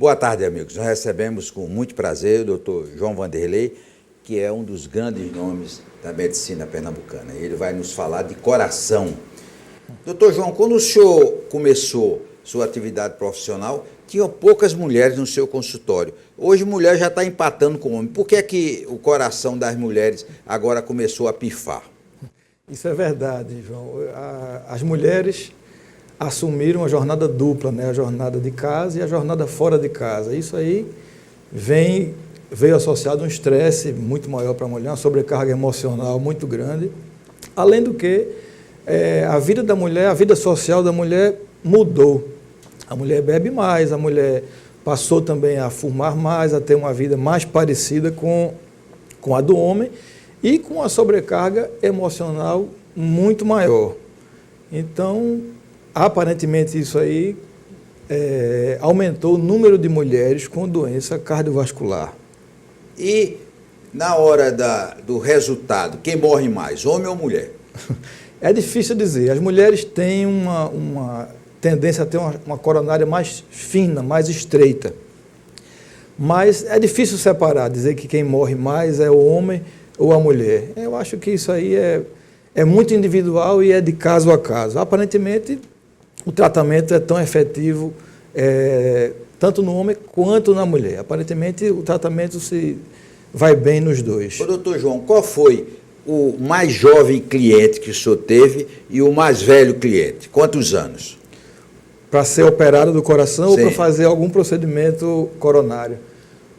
Boa tarde, amigos. Nós recebemos com muito prazer o doutor João Vanderlei, que é um dos grandes nomes da medicina pernambucana. Ele vai nos falar de coração. Doutor João, quando o senhor começou sua atividade profissional, tinha poucas mulheres no seu consultório. Hoje, mulher já está empatando com o homem. Por que é que o coração das mulheres agora começou a pifar? Isso é verdade, João. As mulheres assumiram a jornada dupla, né? A jornada de casa e a jornada fora de casa. Isso aí veio associado a um estresse muito maior para a mulher, uma sobrecarga emocional muito grande. Além do que, a vida da mulher, a vida social da mulher mudou. A mulher bebe mais, a mulher passou também a fumar mais, a ter uma vida mais parecida com a do homem e com uma sobrecarga emocional muito maior. Então, aparentemente isso aí aumentou o número de mulheres com doença cardiovascular. E na hora do resultado, quem morre mais, homem ou mulher? É difícil dizer. As mulheres têm uma tendência a ter uma coronária mais fina, mais estreita. Mas é difícil separar, dizer que quem morre mais é o homem ou a mulher. Eu acho que isso aí é muito individual e é de caso a caso. Aparentemente, o tratamento é tão efetivo tanto no homem quanto na mulher. Aparentemente, o tratamento vai bem nos dois. Ô, doutor João, qual foi o mais jovem cliente que o senhor teve e o mais velho cliente? Quantos anos? Para ser operado do coração. Sim. Ou para fazer algum procedimento coronário?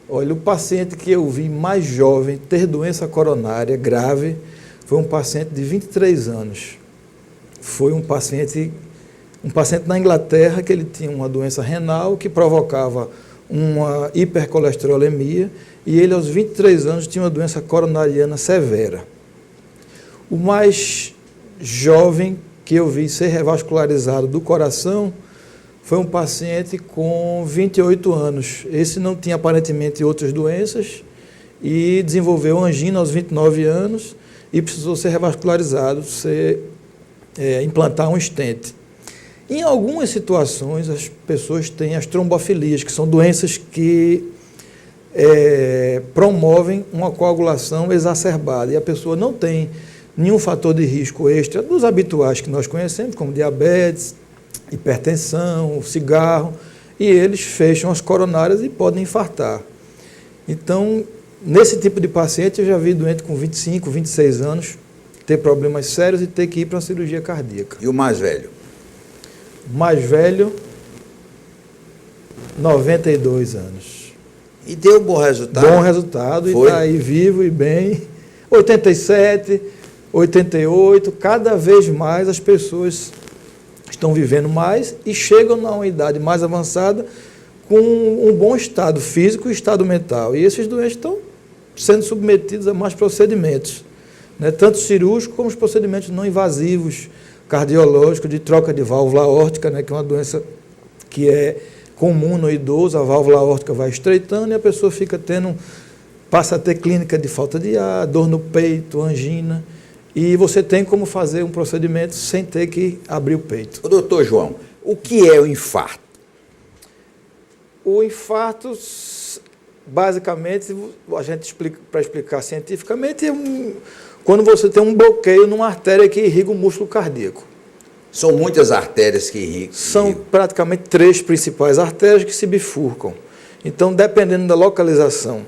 Olha, o paciente que eu vi mais jovem ter doença coronária grave foi um paciente de 23 anos. Foi um paciente na Inglaterra que ele tinha uma doença renal que provocava uma hipercolesterolemia e ele aos 23 anos tinha uma doença coronariana severa. O mais jovem que eu vi ser revascularizado do coração foi um paciente com 28 anos. Esse não tinha aparentemente outras doenças e desenvolveu angina aos 29 anos e precisou ser revascularizado, implantar um stent. Em algumas situações, as pessoas têm as trombofilias, que são doenças que promovem uma coagulação exacerbada e a pessoa não tem nenhum fator de risco extra dos habituais que nós conhecemos, como diabetes, hipertensão, cigarro, e eles fecham as coronárias e podem infartar. Então, nesse tipo de paciente, eu já vi doente com 25, 26 anos ter problemas sérios e ter que ir para uma cirurgia cardíaca. E o mais velho? O mais velho, 92 anos. E deu bom resultado? Bom resultado, Foi? E está aí vivo e bem. 87, 88, cada vez mais as pessoas estão vivendo mais e chegam numa idade mais avançada com um bom estado físico e estado mental. E esses doentes estão sendo submetidos a mais procedimentos, né? Tanto cirúrgicos como os procedimentos não invasivos, cardiológicos, de troca de válvula aórtica, né? Que é uma doença que é comum no idoso, a válvula aórtica vai estreitando e a pessoa passa a ter clínica de falta de ar, dor no peito, angina. E você tem como fazer um procedimento sem ter que abrir o peito. Ô, doutor João, o que é o infarto? O infarto, basicamente, a gente explica, para explicar cientificamente, quando você tem um bloqueio numa artéria que irriga o músculo cardíaco. São muitas artérias que irrigam? São praticamente 3 principais artérias que se bifurcam. Então, dependendo da localização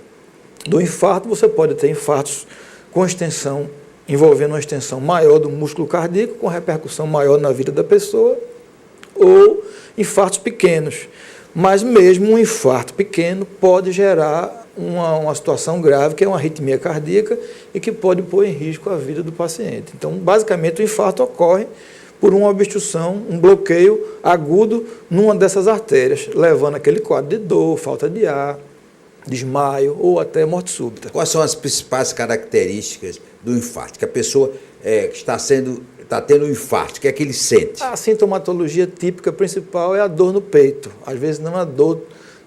do infarto, você pode ter infartos com extensão, envolvendo uma extensão maior do músculo cardíaco, com repercussão maior na vida da pessoa, ou infartos pequenos. Mas mesmo um infarto pequeno pode gerar uma situação grave, que é uma arritmia cardíaca, e que pode pôr em risco a vida do paciente. Então, basicamente, o infarto ocorre por uma obstrução, um bloqueio agudo numa dessas artérias, levando aquele quadro de dor, falta de ar, desmaio ou até morte súbita. Quais são as principais características do infarto? Que a pessoa está tendo um infarto, o que é que ele sente? A sintomatologia típica principal é a dor no peito. Às vezes não é uma dor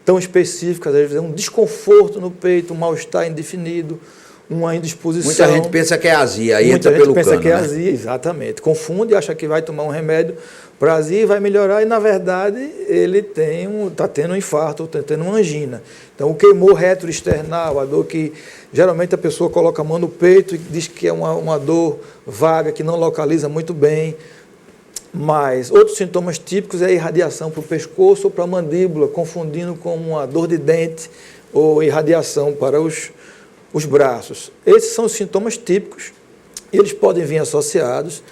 tão específica, às vezes é um desconforto no peito, um mal-estar indefinido, uma indisposição. Muita gente pensa que é azia, aí entra pelo cano. Muita gente pensa que é azia, exatamente. Confunde, acha que vai tomar um remédio Prazia vai melhorar e, na verdade, ele está tendo um infarto, está tendo uma angina. Então, o queimor retroesternal, a dor que geralmente a pessoa coloca a mão no peito e diz que é uma dor vaga, que não localiza muito bem. Mas outros sintomas típicos é a irradiação para o pescoço ou para a mandíbula, confundindo com uma dor de dente ou irradiação para os braços. Esses são os sintomas típicos e eles podem vir associados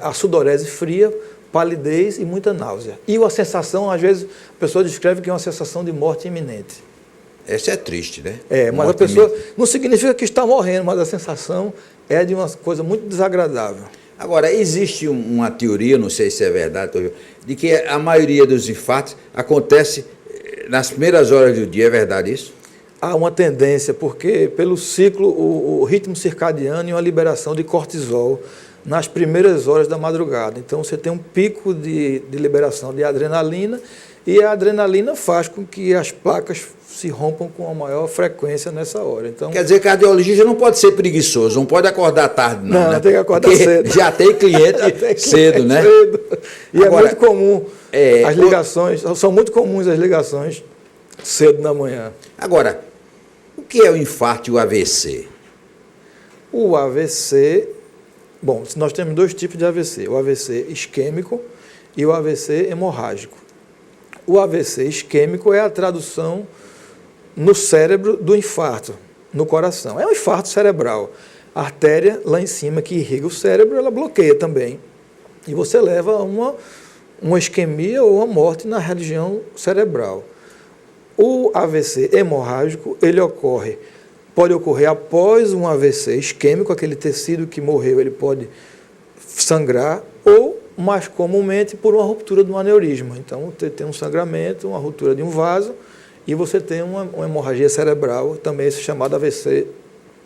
a sudorese fria, palidez e muita náusea. E uma sensação, às vezes, a pessoa descreve que é uma sensação de morte iminente. Essa é triste, né? Mas a pessoa não significa que está morrendo, mas a sensação é de uma coisa muito desagradável. Agora, existe uma teoria, não sei se é verdade, de que a maioria dos infartos acontece nas primeiras horas do dia, é verdade isso? Há uma tendência, porque pelo ciclo, o ritmo circadiano e uma liberação de cortisol nas primeiras horas da madrugada. Então, você tem um pico de liberação de adrenalina e a adrenalina faz com que as placas se rompam com a maior frequência nessa hora. Então, quer dizer, cardiologista não pode ser preguiçoso, não pode acordar tarde, não. Não, né? Tem que acordar porque cedo. Já tem cliente cedo, né? Cedo. E agora, é muito comum as ligações, são muito comuns as ligações cedo na manhã. Agora, o que é o infarto e o AVC? O AVC, bom, nós temos dois tipos de AVC, o AVC isquêmico e o AVC hemorrágico. O AVC isquêmico é a tradução no cérebro do infarto, no coração. É um infarto cerebral. A artéria lá em cima que irriga o cérebro, ela bloqueia também. E você leva a uma isquemia ou uma morte na região cerebral. O AVC hemorrágico, ele pode ocorrer após um AVC isquêmico, aquele tecido que morreu, ele pode sangrar, ou, mais comumente, por uma ruptura de um aneurisma. Então, tem um sangramento, uma ruptura de um vaso, e você tem uma hemorragia cerebral, também esse chamado AVC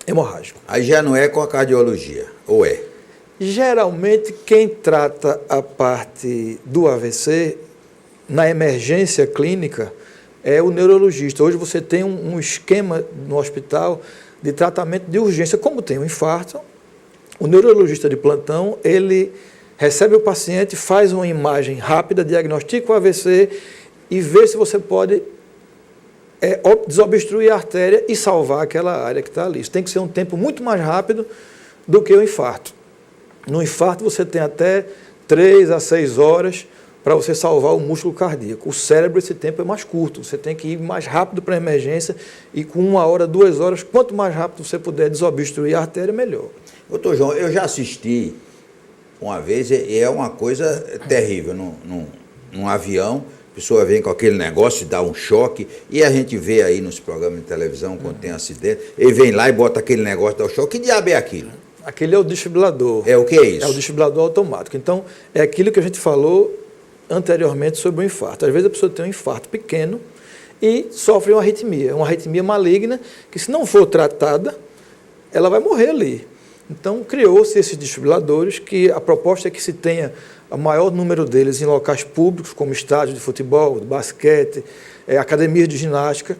hemorrágico. Aí já não é com a cardiologia, ou é? Geralmente, quem trata a parte do AVC, na emergência clínica, é o neurologista. Hoje você tem um esquema no hospital de tratamento de urgência. Como tem um infarto, o neurologista de plantão, ele recebe o paciente, faz uma imagem rápida, diagnostica o AVC e vê se você pode desobstruir a artéria e salvar aquela área que está ali. Isso tem que ser um tempo muito mais rápido do que o infarto. No infarto você tem até 3 a 6 horas para você salvar o músculo cardíaco. O cérebro, esse tempo é mais curto, você tem que ir mais rápido para a emergência e com 1 hora, 2 horas, quanto mais rápido você puder desobstruir a artéria, melhor. Doutor João, eu já assisti uma vez e é uma coisa terrível, num avião, a pessoa vem com aquele negócio, dá um choque, e a gente vê aí nos programas de televisão, quando tem acidente, ele vem lá e bota aquele negócio, dá o choque. Que diabo é aquilo? Aquele é o desfibrilador. É o que é isso? É o desfibrilador automático. Então, é aquilo que a gente falou anteriormente sobre o infarto. Às vezes a pessoa tem um infarto pequeno e sofre uma arritmia maligna, que se não for tratada, ela vai morrer ali. Então, criou-se esses desfibriladores, que a proposta é que se tenha o maior número deles em locais públicos, como estádios de futebol, de basquete, academias de ginástica.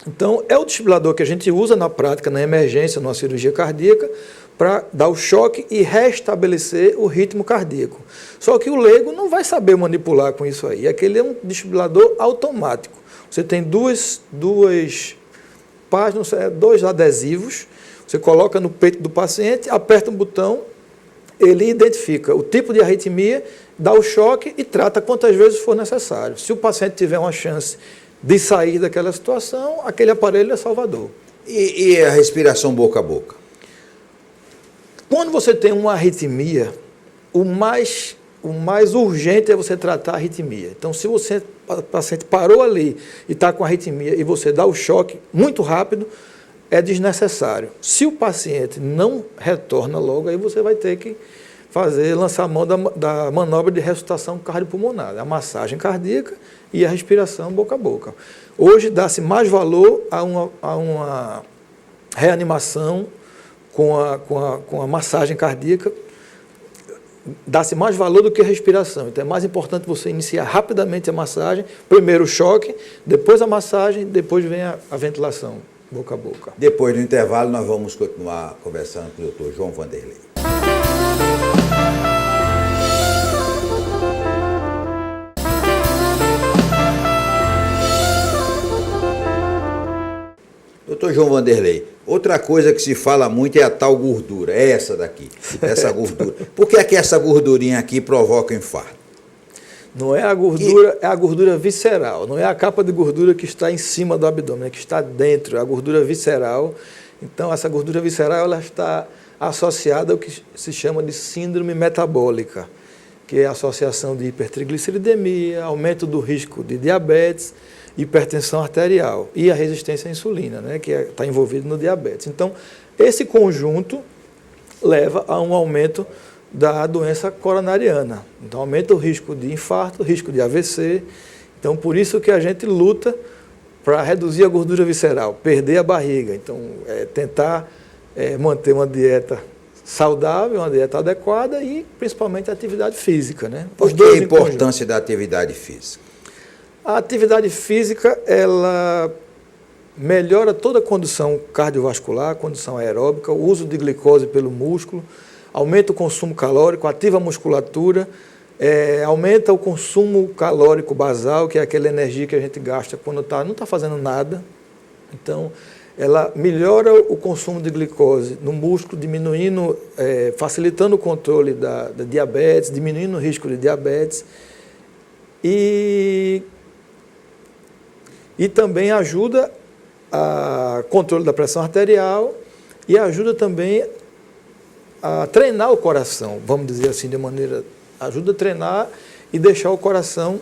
Então, é o desfibrilador que a gente usa na prática, na emergência, numa cirurgia cardíaca, para dar o choque e restabelecer o ritmo cardíaco. Só que o leigo não vai saber manipular com isso aí. Aquele é um desfibrilador automático. Você tem duas páginas, 2 adesivos, você coloca no peito do paciente, aperta um botão, ele identifica o tipo de arritmia, dá o choque e trata quantas vezes for necessário. Se o paciente tiver uma chance de sair daquela situação, aquele aparelho é salvador. E a respiração boca a boca? Quando você tem uma arritmia, o mais urgente é você tratar a arritmia. Então, se o paciente parou ali e está com arritmia e você dá o choque muito rápido, é desnecessário. Se o paciente não retorna logo, aí você vai ter que lançar a mão da manobra de ressuscitação cardiopulmonar, a massagem cardíaca e a respiração boca a boca. Hoje dá-se mais valor a uma reanimação com a massagem cardíaca, dá-se mais valor do que a respiração. Então é mais importante você iniciar rapidamente a massagem, primeiro o choque, depois a massagem, depois vem a ventilação boca a boca. Depois do intervalo nós vamos continuar conversando com o Dr. João Vanderlei. João Vanderlei, outra coisa que se fala muito é a tal gordura, é essa daqui, essa gordura. Por que é que essa gordurinha aqui provoca infarto? Não é a gordura, é a gordura visceral, não é a capa de gordura que está em cima do abdômen, é que está dentro, é a gordura visceral. Então, essa gordura visceral ela está associada ao que se chama de síndrome metabólica, que é a associação de hipertrigliceridemia, aumento do risco de diabetes, hipertensão arterial e a resistência à insulina, né, que está envolvido no diabetes. Então, esse conjunto leva a um aumento da doença coronariana. Então, aumenta o risco de infarto, risco de AVC. Então, por isso que a gente luta para reduzir a gordura visceral, perder a barriga. Então, tentar manter uma dieta saudável, uma dieta adequada e, principalmente, a atividade física, né? Por que a importância da atividade física? A atividade física, ela melhora toda a condição cardiovascular, condição aeróbica, o uso de glicose pelo músculo, aumenta o consumo calórico, ativa a musculatura, aumenta o consumo calórico basal, que é aquela energia que a gente gasta quando não está fazendo nada. Então, ela melhora o consumo de glicose no músculo, diminuindo, facilitando o controle da diabetes, diminuindo o risco de diabetes. E também ajuda a controle da pressão arterial e ajuda também a treinar o coração, vamos dizer assim, de maneira... Ajuda a treinar e deixar o coração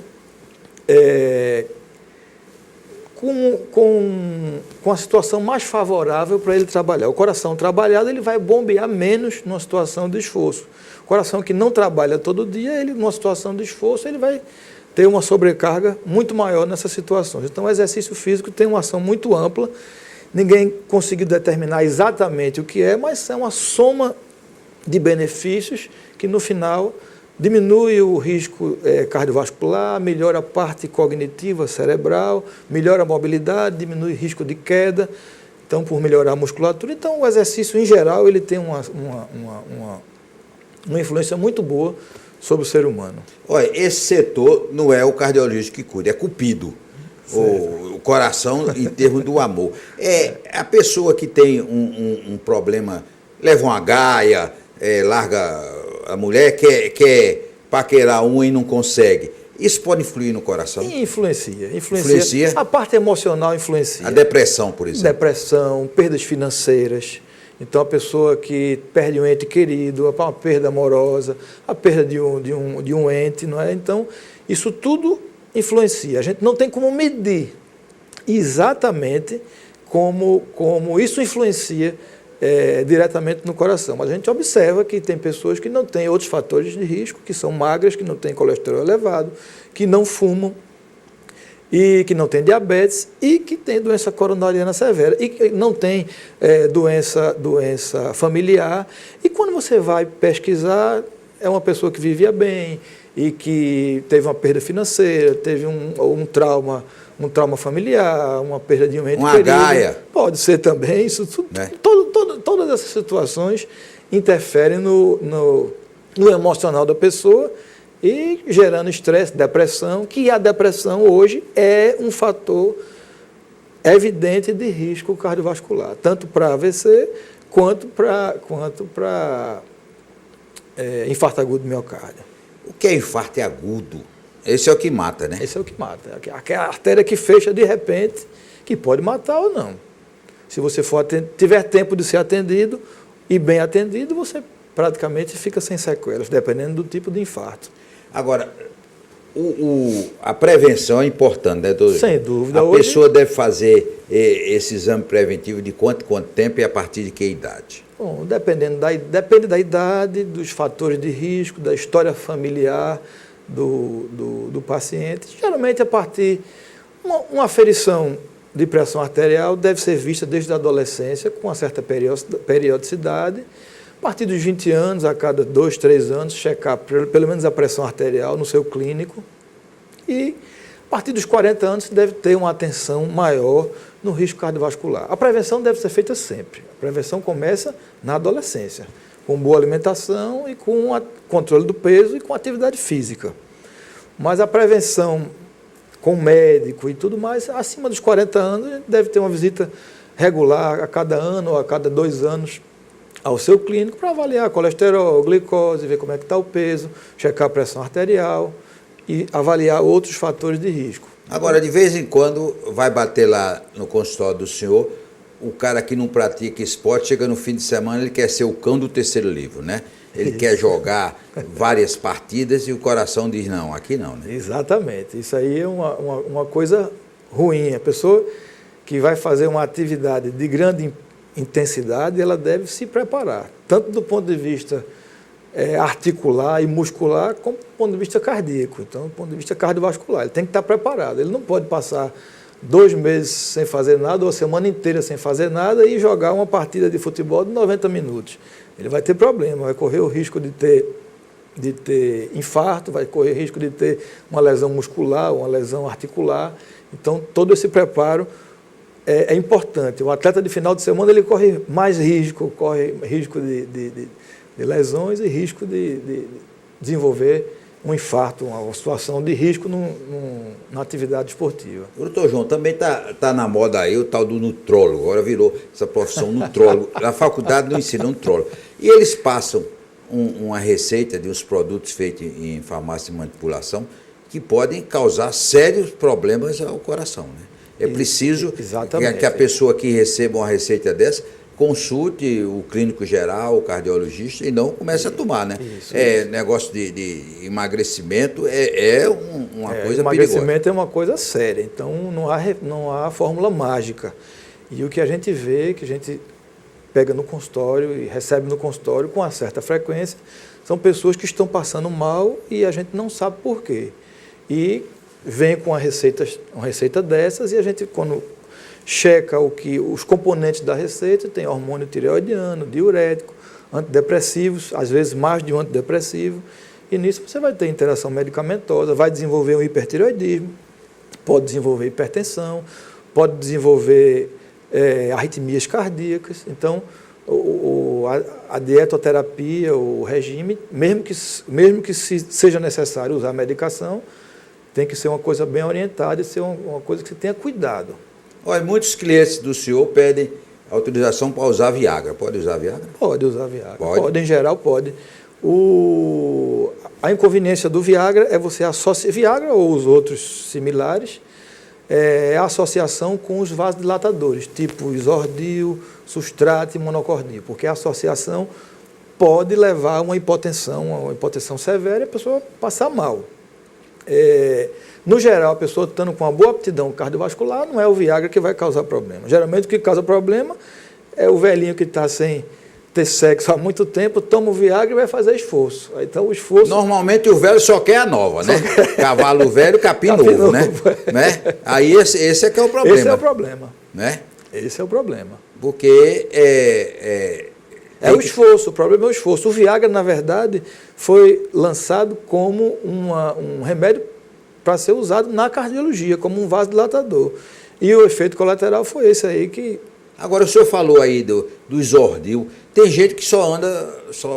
com a situação mais favorável para ele trabalhar. O coração trabalhado, ele vai bombear menos numa situação de esforço. O coração que não trabalha todo dia, ele numa situação de esforço, ele vai ter uma sobrecarga muito maior nessas situações. Então, o exercício físico tem uma ação muito ampla. Ninguém conseguiu determinar exatamente o que é, mas é uma soma de benefícios que, no final, diminui o risco cardiovascular, melhora a parte cognitiva cerebral, melhora a mobilidade, diminui o risco de queda, então, por melhorar a musculatura. Então, o exercício, em geral, ele tem uma influência muito boa sobre o ser humano. Olha, esse setor não é o cardiologista que cuida, é Cupido, o coração em termos do amor. A pessoa que tem um problema, leva uma gaia, larga a mulher, quer paquerar uma e não consegue. Isso pode influir no coração? Influencia. A parte emocional influencia. A depressão, por exemplo. Depressão, perdas financeiras. Então, a pessoa que perde um ente querido, uma perda amorosa, a perda de um ente, não é? Então, isso tudo influencia. A gente não tem como medir exatamente como isso influencia diretamente no coração. Mas a gente observa que tem pessoas que não têm outros fatores de risco, que são magras, que não têm colesterol elevado, que não fumam, e que não tem diabetes e que tem doença coronariana severa e que não tem doença familiar. E quando você vai pesquisar, é uma pessoa que vivia bem e que teve uma perda financeira, teve um trauma familiar, uma perda de um ente querido. Gaia. Pode ser também, isso tudo, todas essas situações interferem no emocional da pessoa e gerando estresse, depressão, que a depressão hoje é um fator evidente de risco cardiovascular, tanto para AVC quanto para infarto agudo do miocárdio. O que é infarto agudo? Esse é o que mata, né? Esse é o que mata. Aquela artéria que fecha de repente, que pode matar ou não. Se você tiver tempo de ser atendido e bem atendido, você praticamente fica sem sequelas, dependendo do tipo de infarto. Agora, a prevenção é importante, né, doutor? Sem dúvida. A pessoa deve fazer esse exame preventivo de quanto tempo e a partir de que idade? Bom, depende da idade, dos fatores de risco, da história familiar do paciente. Geralmente, a partir uma aferição de pressão arterial deve ser vista desde a adolescência, com uma certa periodicidade. A partir dos 20 anos, a cada 2, 3 anos, checar pelo menos a pressão arterial no seu clínico. E a partir dos 40 anos, deve ter uma atenção maior no risco cardiovascular. A prevenção deve ser feita sempre. A prevenção começa na adolescência, com boa alimentação e com controle do peso e com atividade física. Mas a prevenção com médico e tudo mais, acima dos 40 anos, deve ter uma visita regular a cada ano ou a cada 2 anos ao seu clínico para avaliar colesterol, glicose, ver como é que está o peso, checar a pressão arterial e avaliar outros fatores de risco. Agora, de vez em quando, vai bater lá no consultório do senhor, o cara que não pratica esporte, chega no fim de semana, ele quer ser o cão do terceiro livro, né? Ele quer jogar várias partidas e o coração diz, não, aqui não, né? Exatamente. Isso aí é uma coisa ruim. A pessoa que vai fazer uma atividade de grande intensidade, ela deve se preparar, tanto do ponto de vista articular e muscular, como do ponto de vista cardíaco. Então, do ponto de vista cardiovascular, ele tem que estar preparado. Ele não pode passar 2 meses sem fazer nada, ou a semana inteira sem fazer nada e jogar uma partida de futebol de 90 minutos. Ele vai ter problema, vai correr o risco de ter infarto, vai correr o risco de ter uma lesão muscular, uma lesão articular. Então, todo esse preparo é importante. O atleta de final de semana ele corre mais risco, corre risco de lesões e risco de desenvolver um infarto, uma situação de risco na atividade esportiva. Doutor João, também tá na moda aí o tal do nutrólogo, agora virou essa profissão nutrólogo. Na faculdade não ensina nutrólogo. E eles passam uma receita de uns produtos feitos em farmácia de manipulação que podem causar sérios problemas ao coração, né? É preciso que a pessoa que receba uma receita dessa consulte o clínico geral, o cardiologista, e não comece a tomar, né? Isso. Negócio de emagrecimento uma coisa perigosa. Emagrecimento é uma coisa séria, então não há fórmula mágica. E o que a gente vê, que a gente pega no consultório e recebe no consultório com uma certa frequência, são pessoas que estão passando mal e a gente não sabe por quê. E vem com uma receita dessas e a gente, quando checa os componentes da receita, tem hormônio tireoidiano, diurético, antidepressivos, às vezes mais de um antidepressivo, e nisso você vai ter interação medicamentosa, vai desenvolver um hipertireoidismo, pode desenvolver hipertensão, pode desenvolver arritmias cardíacas. Então, a dietoterapia, o regime, mesmo que seja necessário usar medicação, tem que ser uma coisa bem orientada e ser uma coisa que você tenha cuidado. Olha, muitos clientes do senhor pedem autorização para usar Viagra. Pode usar Viagra? Pode usar Viagra. Pode, em geral pode. A inconveniência do Viagra é você associar, Viagra ou os outros similares, é a associação com os vasodilatadores, tipo Isordil, Sustrato e Monocordil, porque a associação pode levar a uma hipotensão severa e a pessoa passar mal. No geral, a pessoa estando com uma boa aptidão cardiovascular, não é o Viagra que vai causar problema. Geralmente o que causa problema é o velhinho que está sem ter sexo há muito tempo, toma o Viagra e vai fazer esforço. Então, o esforço... Normalmente o velho só quer a nova, né? Cavalo velho, capim novo, né? Aí esse é que é o problema. Esse é o problema. Né? Esse é o problema. Porque o esforço, o problema é o esforço. O Viagra, na verdade, foi lançado como um remédio para ser usado na cardiologia, como um vasodilatador. E o efeito colateral foi esse aí que... Agora, o senhor falou aí do Isordil. Tem gente que só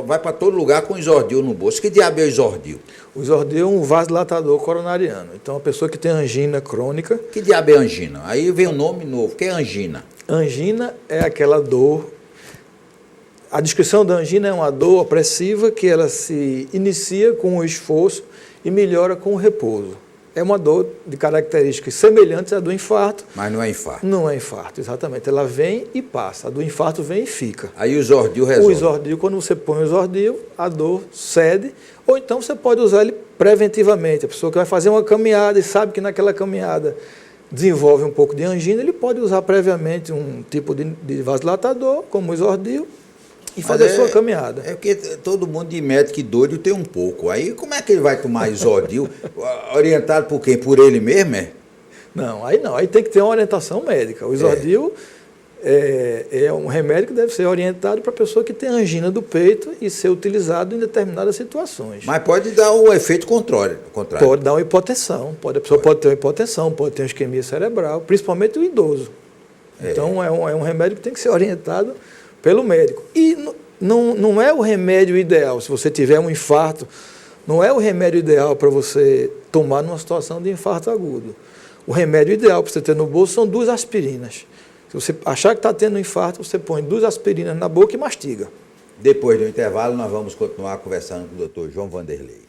vai para todo lugar com Isordil no bolso. Que diabo é o Isordil? O Isordil é um vasodilatador coronariano. Então, a pessoa que tem angina crônica... Que diabo é angina? Aí vem um nome novo. O que é angina? Angina é aquela dor... A descrição da angina é uma dor opressiva que ela se inicia com o esforço e melhora com o repouso. É uma dor de características semelhantes à do infarto. Mas não é infarto. Não é infarto, exatamente. Ela vem e passa. A do infarto vem e fica. Aí o Isordil resolve. O Isordil, quando você põe o Isordil, a dor cede. Ou então você pode usar ele preventivamente. A pessoa que vai fazer uma caminhada e sabe que naquela caminhada desenvolve um pouco de angina, ele pode usar previamente um tipo de vasodilatador, como o Isordil, e fazer a sua caminhada. É porque todo mundo de médico doido tem um pouco. Aí como é que ele vai tomar Isordil? Orientado por quem? Por ele mesmo, é? Não. Aí tem que ter uma orientação médica. O Isordil é um remédio que deve ser orientado para a pessoa que tem angina do peito e ser utilizado em determinadas situações. Mas pode dar um efeito contrário. Pode dar uma hipotensão. A pessoa pode ter uma hipotensão, pode ter uma isquemia cerebral, principalmente o idoso. Então é um remédio que tem que ser orientado pelo médico. E não é o remédio ideal. Se você tiver um infarto, não é o remédio ideal para você tomar numa situação de infarto agudo. O remédio ideal para você ter no bolso são 2 aspirinas. Se você achar que está tendo um infarto, você põe 2 aspirinas na boca e mastiga. Depois do intervalo, nós vamos continuar conversando com o Dr. João Vanderlei.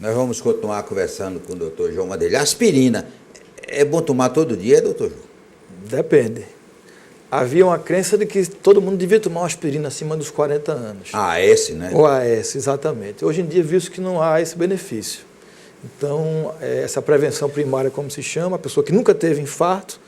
Nós vamos continuar conversando com o Dr. João Vanderlei. Aspirina, é bom tomar todo dia, doutor João? Depende. Havia uma crença de que todo mundo devia tomar uma aspirina acima dos 40 anos. AS, né? O AS, exatamente. Hoje em dia, visto que não há esse benefício. Então, essa prevenção primária, como se chama, a pessoa que nunca teve infarto,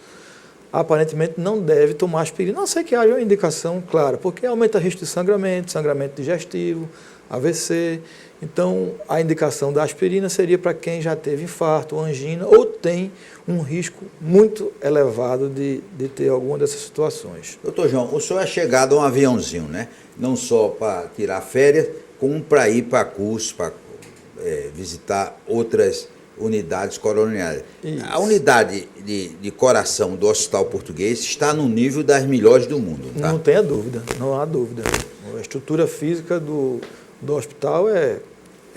aparentemente não deve tomar aspirina, a não ser que haja uma indicação clara, porque aumenta o risco de sangramento digestivo, AVC. Então, a indicação da aspirina seria para quem já teve infarto, angina, ou tem um risco muito elevado de ter alguma dessas situações. Doutor João, o senhor é chegado a um aviãozinho, né? Não só para tirar férias, como para ir para curso, para visitar outras unidades coronárias. Isso. A unidade de coração do Hospital Português está no nível das melhores do mundo, tá? Não tenha dúvida, não há dúvida. A estrutura física do hospital é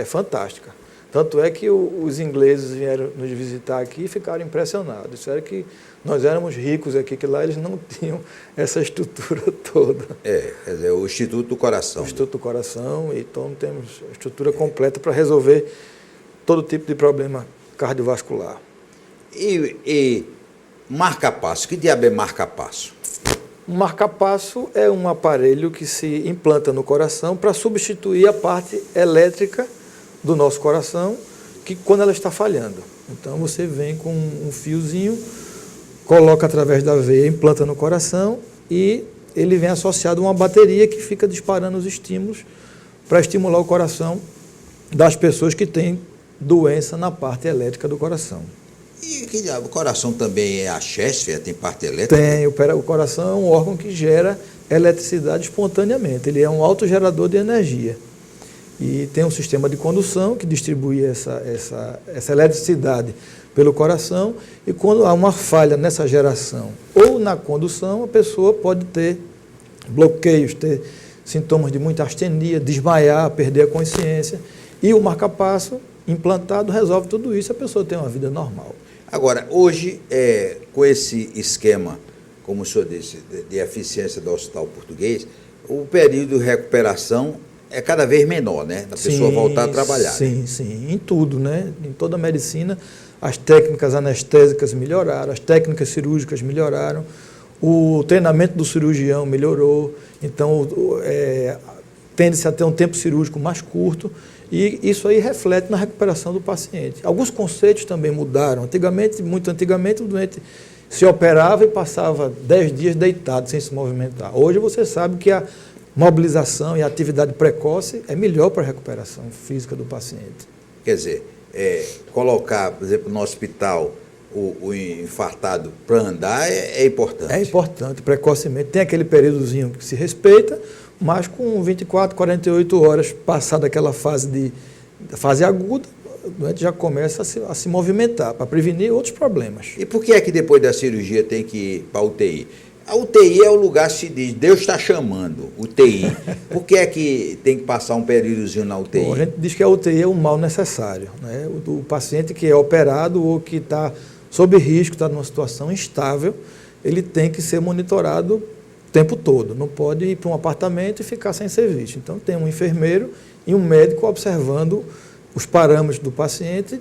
fantástica. Tanto é que os ingleses vieram nos visitar aqui e ficaram impressionados. Disseram que nós éramos ricos aqui, que lá eles não tinham essa estrutura toda. Quer dizer, o Instituto do Coração. O Instituto do Coração, então temos a estrutura completa para resolver todo tipo de problema cardiovascular. E marca-passo, que diabo é marca-passo? Um marca-passo é um aparelho que se implanta no coração para substituir a parte elétrica do nosso coração, que quando ela está falhando. Então você vem com um fiozinho, coloca através da veia, implanta no coração e ele vem associado a uma bateria que fica disparando os estímulos para estimular o coração das pessoas que têm doença na parte elétrica do coração. E que diabo, o coração também é a chésfia, tem parte elétrica? Tem, o coração é um órgão que gera eletricidade espontaneamente, ele é um autogerador de energia. E tem um sistema de condução que distribui essa eletricidade pelo coração, e quando há uma falha nessa geração ou na condução, a pessoa pode ter bloqueios, ter sintomas de muita astenia, desmaiar, perder a consciência, e o marca-passo implantado resolve tudo isso, a pessoa tem uma vida normal. Agora, hoje, com esse esquema, como o senhor disse, de eficiência do Hospital Português, o período de recuperação é cada vez menor, né? Da pessoa voltar a trabalhar. Sim, né? sim, em tudo, né? Em toda a medicina, as técnicas anestésicas melhoraram, as técnicas cirúrgicas melhoraram, o treinamento do cirurgião melhorou, então tende-se a ter um tempo cirúrgico mais curto, e isso aí reflete na recuperação do paciente. Alguns conceitos também mudaram. Muito antigamente, o doente se operava e passava 10 dias deitado, sem se movimentar. Hoje você sabe que a mobilização e a atividade precoce é melhor para a recuperação física do paciente. Quer dizer, colocar, por exemplo, no hospital o infartado para andar é importante. É importante, precocemente. Tem aquele períodozinho que se respeita, mas com 24, 48 horas, passada aquela fase aguda, o doente já começa a se movimentar, para prevenir outros problemas. E por que é que depois da cirurgia tem que ir para a UTI? A UTI é o lugar que se diz, Deus está chamando, UTI. Por que é que tem que passar um períodozinho na UTI? Bom, a gente diz que a UTI é um mal necessário, né? O paciente que é operado ou que está sob risco, está numa situação instável, ele tem que ser monitorado o tempo todo. Não pode ir para um apartamento e ficar sem serviço. Então tem um enfermeiro e um médico observando os parâmetros do paciente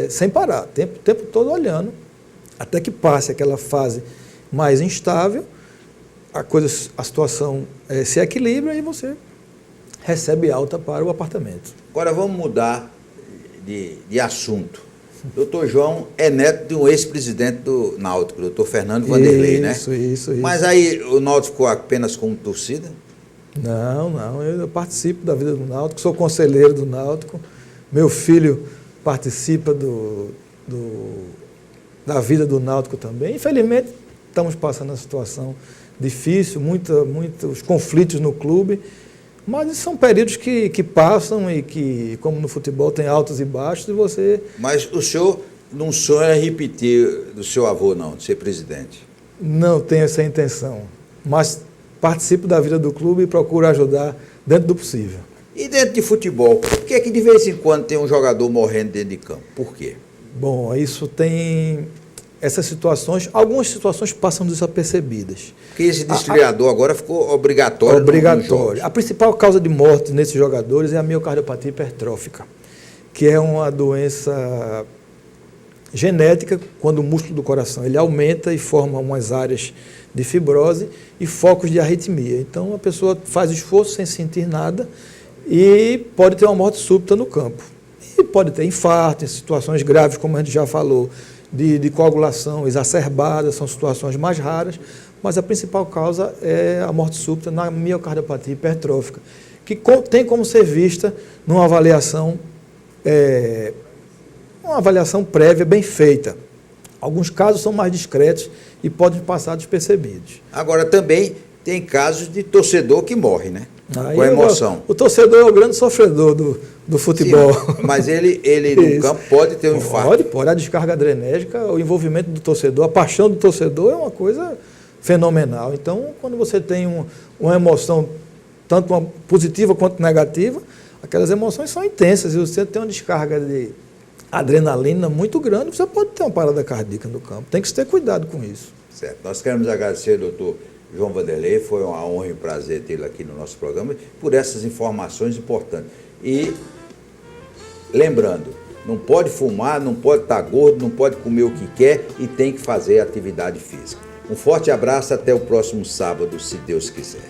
sem parar, o tempo todo olhando, até que passe aquela fase mais instável, a situação se equilibra e você recebe alta para o apartamento. Agora vamos mudar de assunto. Doutor João é neto de um ex-presidente do Náutico, doutor Fernando Vanderlei, né? Isso. Mas aí o Náutico ficou apenas como torcida? Não, eu participo da vida do Náutico, sou conselheiro do Náutico, meu filho participa da vida do Náutico também. Infelizmente, estamos passando uma situação difícil, muitos conflitos no clube, mas são períodos que passam e que, como no futebol, tem altos e baixos, e você... Mas o senhor não sonha repetir do seu avô, não, de ser presidente? Não tenho essa intenção, mas participo da vida do clube e procuro ajudar dentro do possível. E dentro de futebol, por que é que de vez em quando tem um jogador morrendo dentro de campo? Por quê? Bom, isso tem essas situações, algumas situações passam desapercebidas. Porque esse desfriador agora ficou obrigatório. Obrigatório. A principal causa de morte nesses jogadores é a miocardiopatia hipertrófica, que é uma doença genética, quando o músculo do coração ele aumenta e forma umas áreas de fibrose e focos de arritmia. Então a pessoa faz esforço sem sentir nada e pode ter uma morte súbita no campo. E pode ter infarto, em situações graves, como a gente já falou, de coagulação exacerbada, são situações mais raras, mas a principal causa é a morte súbita na miocardiopatia hipertrófica, que tem como ser vista numa avaliação prévia bem feita. Alguns casos são mais discretos e podem passar despercebidos. Agora também tem casos de torcedor que morre, né? Aí com emoção. O torcedor é o grande sofredor do futebol. Sim, mas ele no campo pode ter um infarto. Pode. A descarga adrenérgica, o envolvimento do torcedor, a paixão do torcedor é uma coisa fenomenal. Então, quando você tem uma emoção, tanto uma positiva quanto negativa, aquelas emoções são intensas e você tem uma descarga de adrenalina muito grande, você pode ter uma parada cardíaca no campo. Tem que ter cuidado com isso. Certo. Nós queremos agradecer, doutor João Vanderlei, foi uma honra e um prazer tê-lo aqui no nosso programa, por essas informações importantes. E lembrando, não pode fumar, não pode estar gordo, não pode comer o que quer e tem que fazer atividade física. Um forte abraço, até o próximo sábado, se Deus quiser.